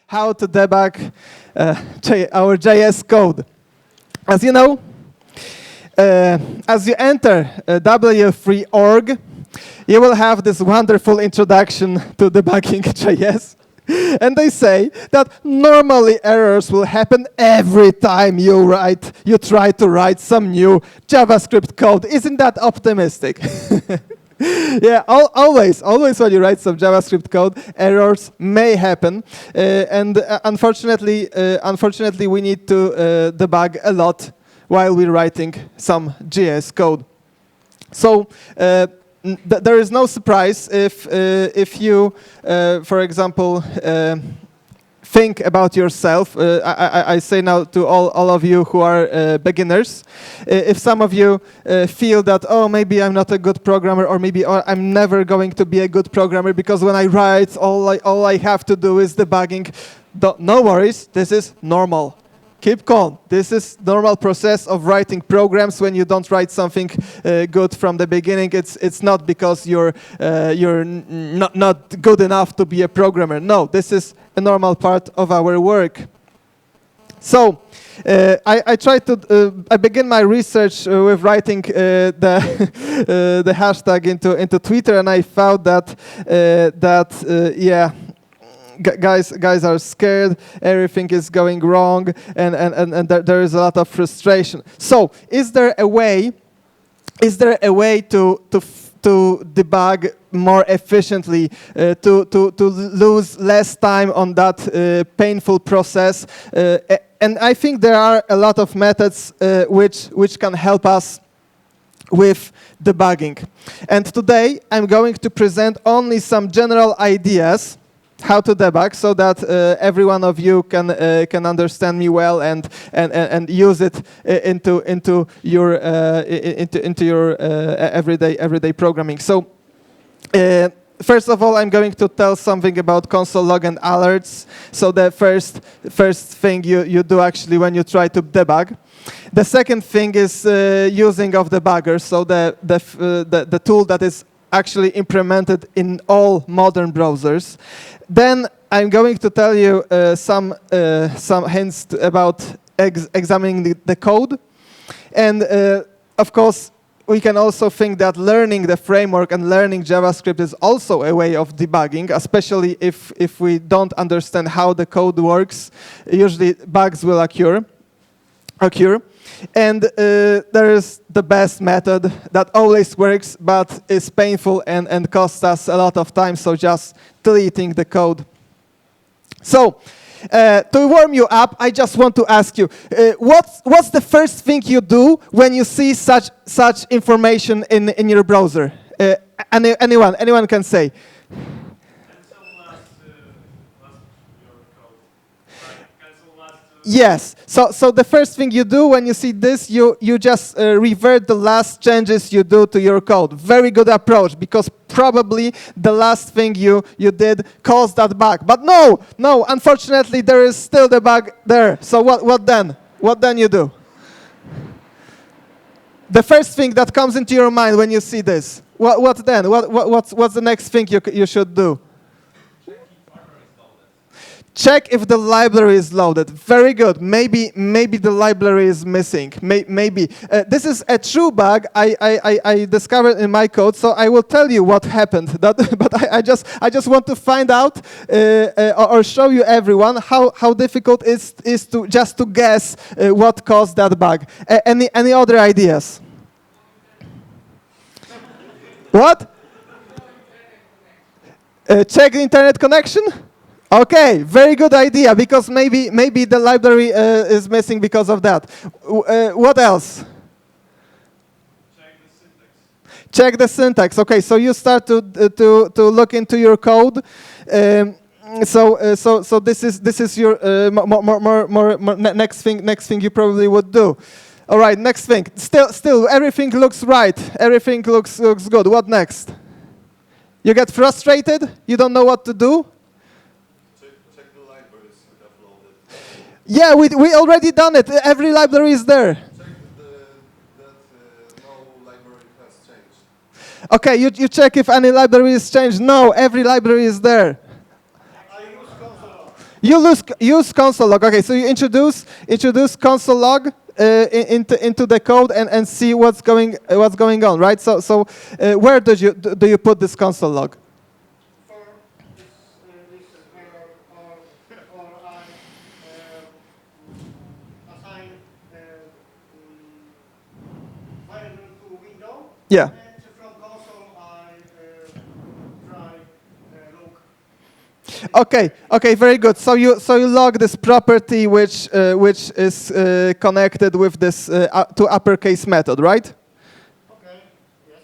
how to debug our JS code. As you know, as you enter w3.org, you will have this wonderful introduction to debugging JS. And they say that normally errors will happen every time you try to write some new JavaScript code. Isn't that optimistic? Yeah, always when you write some JavaScript code, errors may happen, and unfortunately, we need to debug a lot while we're writing some JS code. So there is no surprise if you, for example, think about yourself. I say now to all of you who are beginners, if some of you feel that, oh, maybe I'm not a good programmer, or maybe I'm never going to be a good programmer because when I write, all I have to do is debugging. No worries, this is normal. Keep calm. This is normal process of writing programs. When you don't write something good from the beginning, it's not because you're not good enough to be a programmer. No, this is a normal part of our work. So I begin my research with writing the hashtag into Twitter, and I found that yeah. Guys are scared, everything is going wrong, and there is a lot of frustration. So, is there a way to debug more efficiently, to lose less time on that painful process? And I think there are a lot of methods which can help us with debugging. And today I'm going to present only some general ideas how to debug, so that every one of you can understand me well and use it into your everyday programming. So first of all, I'm going to tell something about console log and alerts. So the first thing you do actually when you try to debug. The second thing is using of debuggers. So the tool that is actually implemented in all modern browsers. Then I'm going to tell you some hints about examining the code. And of course, we can also think that learning the framework and learning JavaScript is also a way of debugging, especially if we don't understand how the code works. Usually bugs will occur. And there is the best method that always works, but is painful and costs us a lot of time, so just deleting the code. So, to warm you up, I just want to ask you, what's the first thing you do when you see such information in your browser? Anyone can say. Yes. So the first thing you do when you see this, you just revert the last changes you do to your code. Very good approach, because probably the last thing you did caused that bug. But no, unfortunately there is still the bug there. So what then? What then you do? The first thing that comes into your mind when you see this. What then? What's the next thing you should do? Check if the library is loaded. Very good. Maybe the library is missing. Maybe this is a true bug I discovered in my code. So I will tell you what happened. But I just want to find out or show you everyone how difficult it is to just to guess what caused that bug. Any other ideas? What? Check the internet connection. Okay, very good idea, because maybe the library is missing because of that. What else? Check the syntax. Okay, so you start to look into your code. So this is your more next thing you probably would do. All right, next thing. Still everything looks right. Everything looks good. What next? You get frustrated. You don't know what to do. Yeah, we already done it. Every library is there. Check that no library has changed. Okay, you check if any library is changed. No, every library is there. I use console log. use console log. Okay, so you introduce console log into the code and see what's going on, right? So where do you put this console log? For this error, or I assign variable to window. Yeah. And from console I try log. Okay, very good. So you log this property which is connected with this to uppercase method, right? Okay.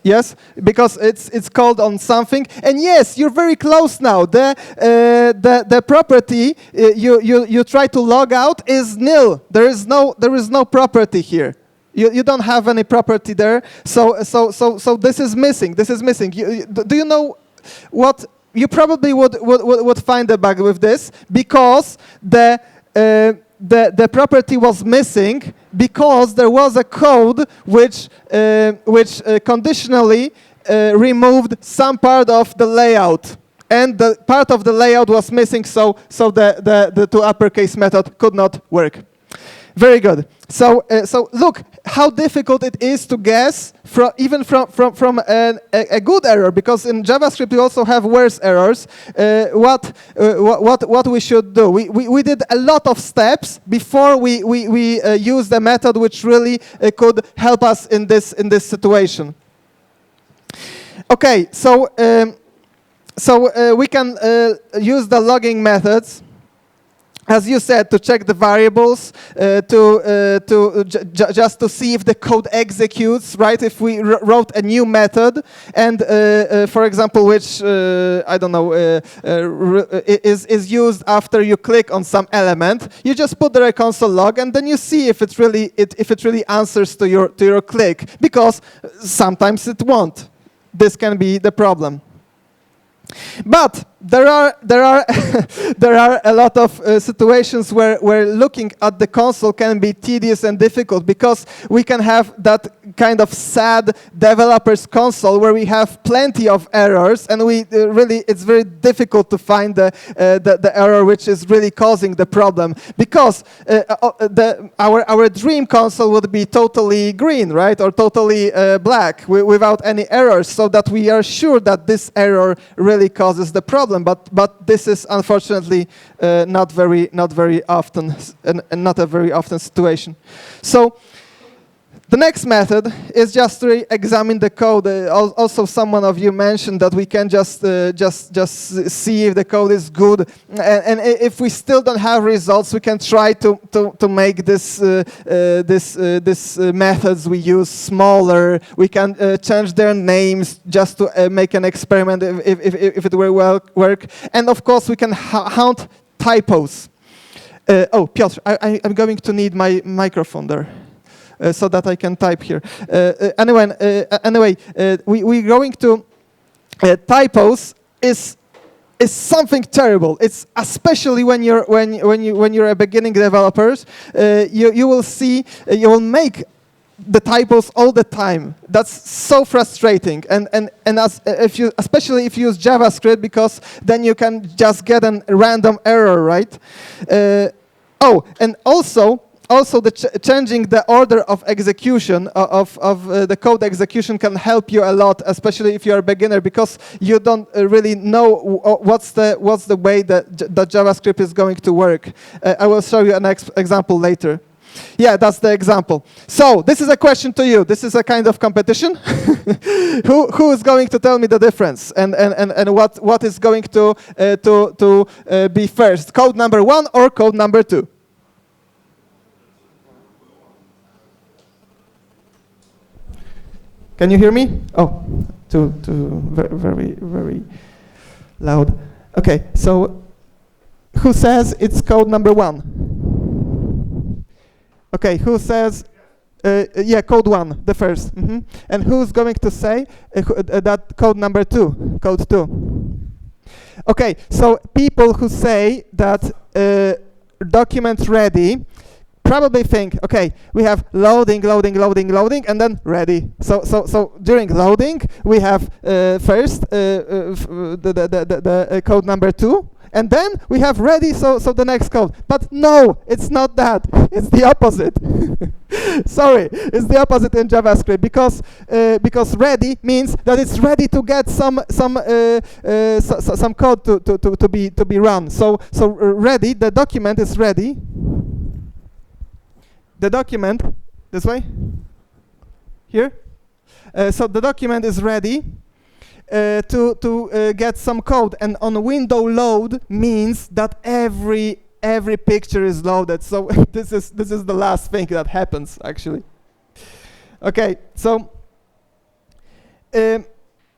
Yes, because it's called on something, and yes, you're very close now. The property you try to log out is nil. There is no property here. You don't have any property there. So this is missing. Do you know what? You probably would find a bug with this because the property was missing because there was a code which conditionally removed some part of the layout, and the part of the layout was missing, so the to uppercase method could not work. Very good. So look how difficult it is to guess even from a good error, because in JavaScript we also have worse errors. What we should do? We did a lot of steps before we used a method which really could help us in this situation. Okay, so we can use the logging methods, as you said, to check the variables, just to see if the code executes, right? If we wrote a new method, and for example, which I don't know is used after you click on some element, you just put the console log, and then you see if it really answers to your click, because sometimes it won't. This can be the problem. But there are a lot of situations where looking at the console can be tedious and difficult, because we can have that kind of sad developer's console where we have plenty of errors, and it's very difficult to find the error which is really causing the problem, because our dream console would be totally green, right, or totally black without any errors, so that we are sure that this error really causes the problem. But this is unfortunately not very often, and not a very often situation. So the next method is just to examine the code. Also, someone of you mentioned that we can just see if the code is good, and if we still don't have results, we can try to make this methods we use smaller. We can change their names just to make an experiment if it will work. And of course, we can hunt typos. Oh, Piotr, I'm going to need my microphone there, so that I can type here. Anyway, we're going to typos is something terrible. It's especially when you're a beginning developer. You will see you will make the typos all the time. That's so frustrating. And especially if you use JavaScript, because then you can just get a random error, right? Oh, and also changing the order of execution of the code execution can help you a lot, especially if you're a beginner, because you don't really know what's the way that JavaScript is going to work. I will show you an example later. Yeah, that's the example. So this is a question to you. This is a kind of competition. Who is going to tell me the difference, and what is going to be first? Code number 1 or code number 2? Can you hear me? Oh, too very loud. Okay, so who says it's code number 1? Okay, who says? Yeah, code 1, the first. And who's going to say that code number 2, code 2? Okay, so people who say that document ready probably think, okay, we have loading, and then ready. So during loading, we have first the code number 2, And then we have ready, so the next code. But no, it's not that. It's the opposite. Sorry, it's the opposite in JavaScript because ready means that it's ready to get some code to be run. So ready, the document is ready. The document this way. Here. So the document is ready to get some code, and on window load means that every picture is loaded. So this is the last thing that happens actually. Okay, so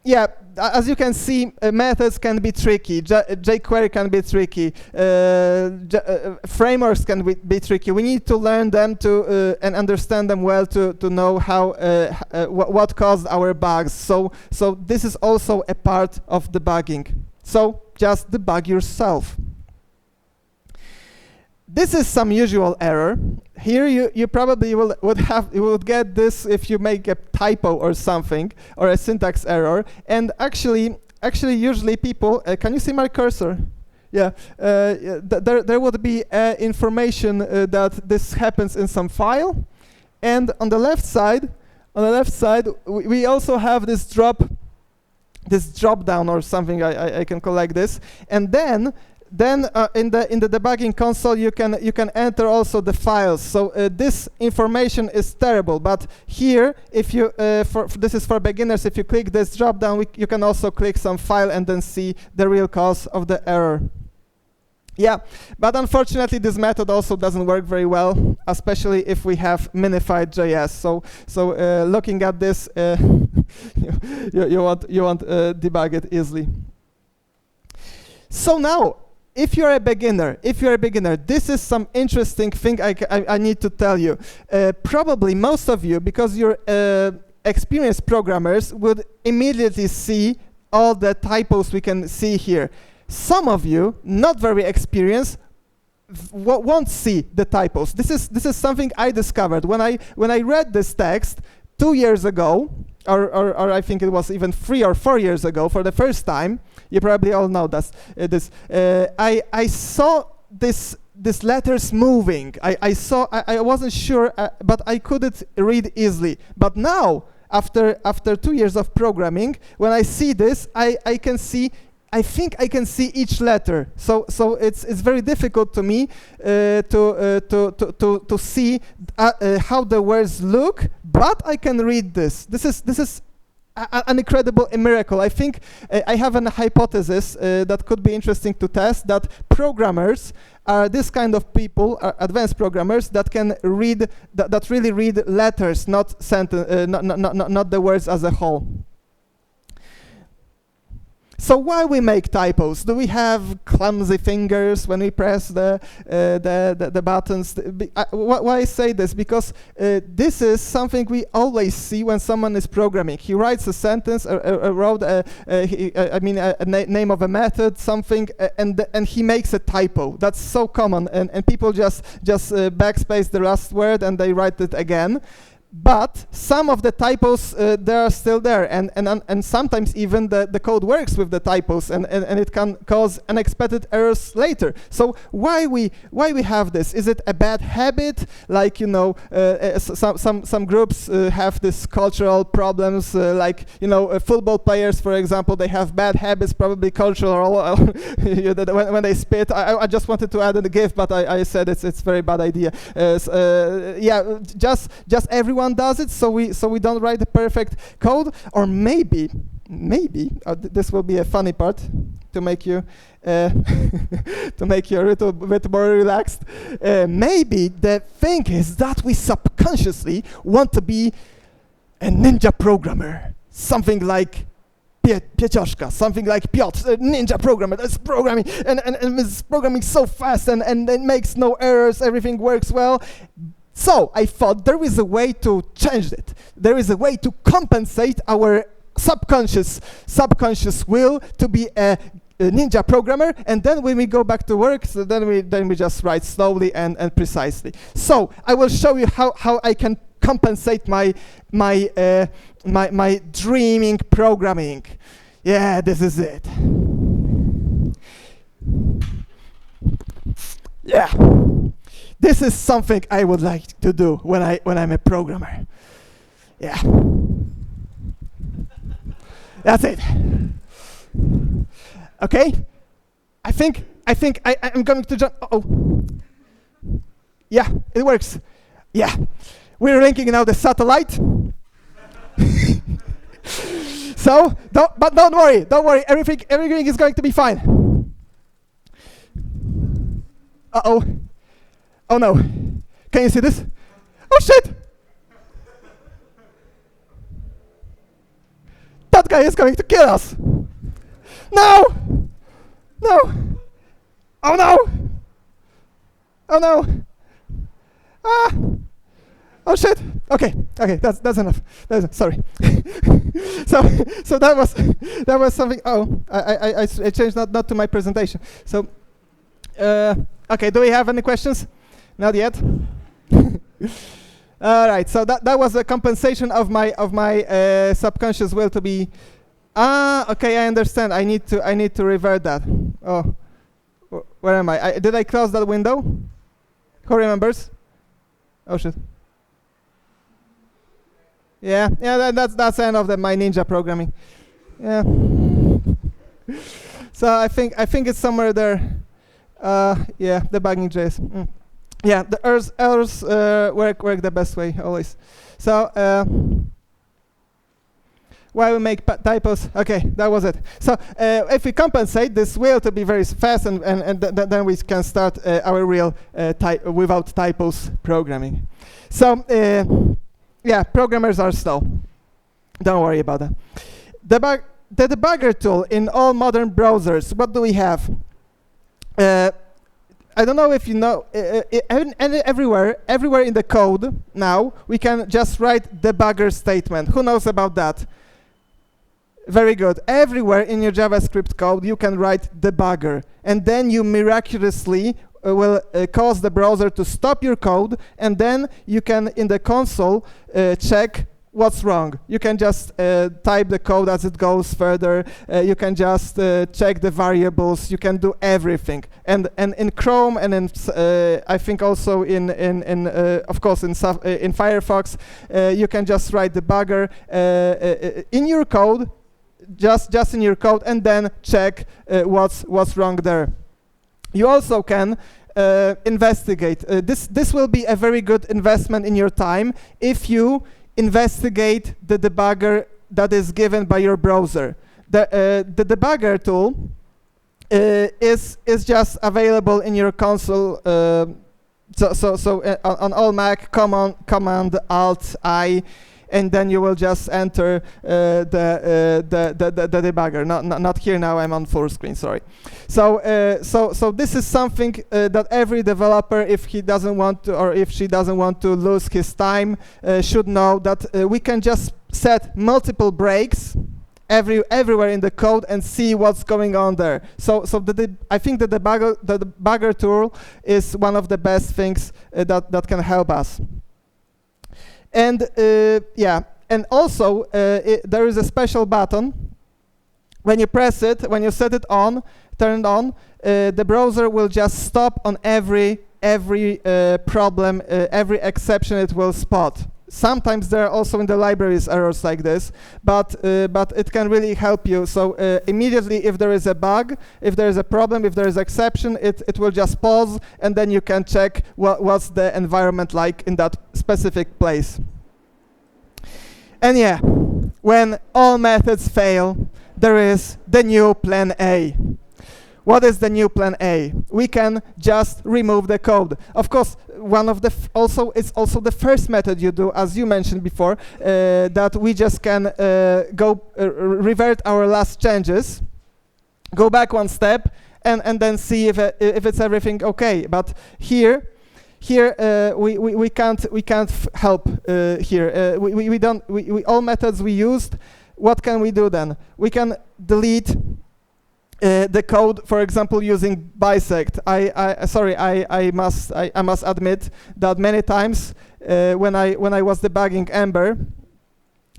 yeah, as you can see, methods can be tricky. jQuery can be tricky. Frameworks can be tricky. We need to learn them and understand them well to know how what caused our bugs. So this is also a part of debugging. So just debug yourself. This is some usual error. Here you probably would get this if you make a typo or something, or a syntax error. And actually usually people, can you see my cursor? Yeah, there would be information that this happens in some file. And on the left side, we also have this drop down or something. I can call like this, and then in the debugging console you can enter also the files. So this information is terrible. But here, if you this is for beginners, if you click this drop down, you can also click some file and then see the real cause of the error. Yeah, but unfortunately this method also doesn't work very well, especially if we have minified JS. So looking at this, you want debug it easily. So now, if you're a beginner, this is some interesting thing I need to tell you. Probably most of you, because you're experienced programmers, would immediately see all the typos we can see here. Some of you, not very experienced, won't see the typos. This is something I discovered when I read this text 2 years ago, or I think it was even 3 or 4 years ago for the first time. You probably all know this. I saw these letters moving. I wasn't sure, but I couldn't read easily. But now, after 2 years of programming, when I see this, I can see. I think I can see each letter. So it's very difficult to me to see how the words look, but I can read this. This is an incredible miracle. I think I have a hypothesis that could be interesting to test, that programmers are this kind of people, advanced programmers, that can read, that really read letters, not not the words as a whole. So why we make typos? Do we have clumsy fingers when we press the buttons? Why I say this? Because this is something we always see when someone is programming. He writes a sentence, wrote a name of a method, something, and he makes a typo. That's so common, and people just backspace the last word and they write it again. But some of the typos, they are still there, and sometimes even the code works with the typos, and it can cause unexpected errors later. So why we have this? Is it a bad habit? Like, you know, some groups have this cultural problems, like, you know, football players, for example, they have bad habits, probably cultural. When they spit, I just wanted to add in the GIF, but I said it's very bad idea. Yeah, just everyone does it, so we don't write the perfect code. Or maybe this will be a funny part to make you to make you a little bit more relaxed. Maybe the thing is that we subconsciously want to be a ninja programmer, something like Piotr, something like Piotr, a ninja programmer that's programming and is programming so fast and it makes no errors, everything works well. So I thought there is a way to change it. There is a way to compensate our subconscious will to be a ninja programmer, and then when we go back to work, so then we just write slowly and precisely. So I will show you how I can compensate my dreaming programming. Yeah, this is it. Yeah. This is something I would like to do when I'm a programmer. Yeah. That's it. Okay. I think I'm going to jump. Oh. Yeah, it works. Yeah. We're linking now the satellite. So, don't worry. Everything is going to be fine. Uh-oh. Oh no. Can you see this? Oh shit! That guy is going to kill us! No! No! Oh no! Oh no! Ah! Oh shit! Okay, that's enough. Sorry. so that was something. Oh, I changed not to my presentation. So, okay. Do we have any questions? Not yet. All right. So that was a compensation of my subconscious will to be. Ah, okay. I understand. I need to revert that. Oh, where am I? Did I close that window? Who remembers? Oh shit. Yeah, that's the end of my ninja programming. Yeah. So I think it's somewhere there. Yeah, debugging JS. Yeah, the errors work the best way always. So why we make typos? Okay, that was it. So if we compensate this will to be very fast, and then we can start our real without typos programming. So. Yeah, programmers are slow. Don't worry about that. The debugger tool in all modern browsers, what do we have? I don't know if you know, everywhere in the code now, we can just write debugger statement. Who knows about that? Very good. Everywhere in your JavaScript code, you can write debugger. And then you miraculously will cause the browser to stop your code, and then you can, in the console, check what's wrong. You can just type the code as it goes further. You can just check the variables. You can do everything. And in Chrome, and in I think also of course in Firefox, you can just write debugger in your code, just in your code, and then check what's wrong there. You also can investigate. This will be a very good investment in your time if you investigate the debugger that is given by your browser. The debugger tool is just available in your console. On all Mac, Command Alt I. And then you will just enter the debugger. Not here now. I'm on full screen. Sorry. So this is something that every developer, if he doesn't want to, or if she doesn't want to lose his time, should know that we can just set multiple breaks everywhere in the code and see what's going on there. So I think the debugger tool is one of the best things that can help us. And yeah, and also there is a special button. When you press it, when you set it on, turn it on, the browser will just stop on every problem, every exception it will spot. Sometimes there are also in the libraries errors like this, but it can really help you. So immediately, if there is a bug, if there is a problem, if there is exception, it will just pause, and then you can check what's the environment like in that specific place. And yeah, when all methods fail, there is the new plan A. What is the new plan A? We can just remove the code. Of course, one of the it's also the first method you do, as you mentioned before, that we just can revert our last changes, go back one step, and then see if it's everything okay. But here we can't help here. We don't. All methods we used. What can we do then? We can delete the code, for example, using bisect. I must admit that many times when I was debugging Ember,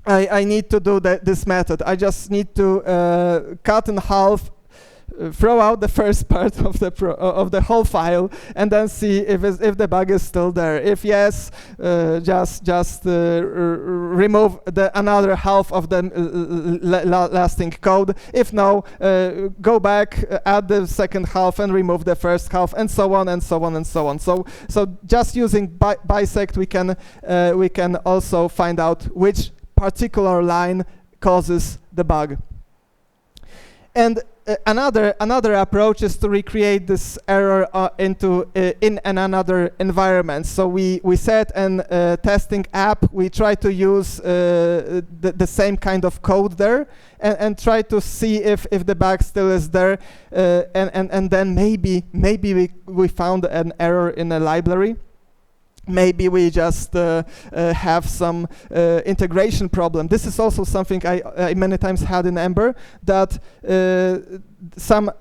I need to do this method. I just need to cut in half throw out the first part of the whole file and then see if the bug is still there. If yes, just remove the another half of the lasting code. If no, go back, add the second half and remove the first half, and so on and so on and so on. So just using bisect, we can also find out which particular line causes the bug. And another approach is to recreate this error in another environment. So we set an testing app. We try to use the same kind of code there and try to see if the bug still is there. And then maybe we found an error in a library. Maybe we just have some integration problem. This is also something I many times had in Ember, that some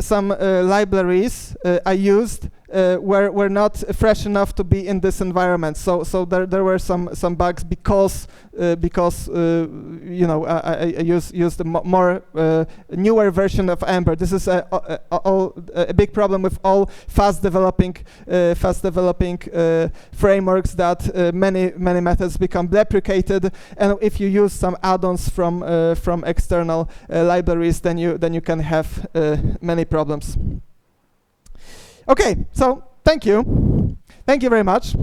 libraries I used were not fresh enough to be in this environment. So there were some bugs because you know, I used a more newer version of Ember. This is a big problem with all fast developing frameworks, that many methods become deprecated, and if you use some add-ons from external libraries, then you can have many problems. Okay, so thank you very much.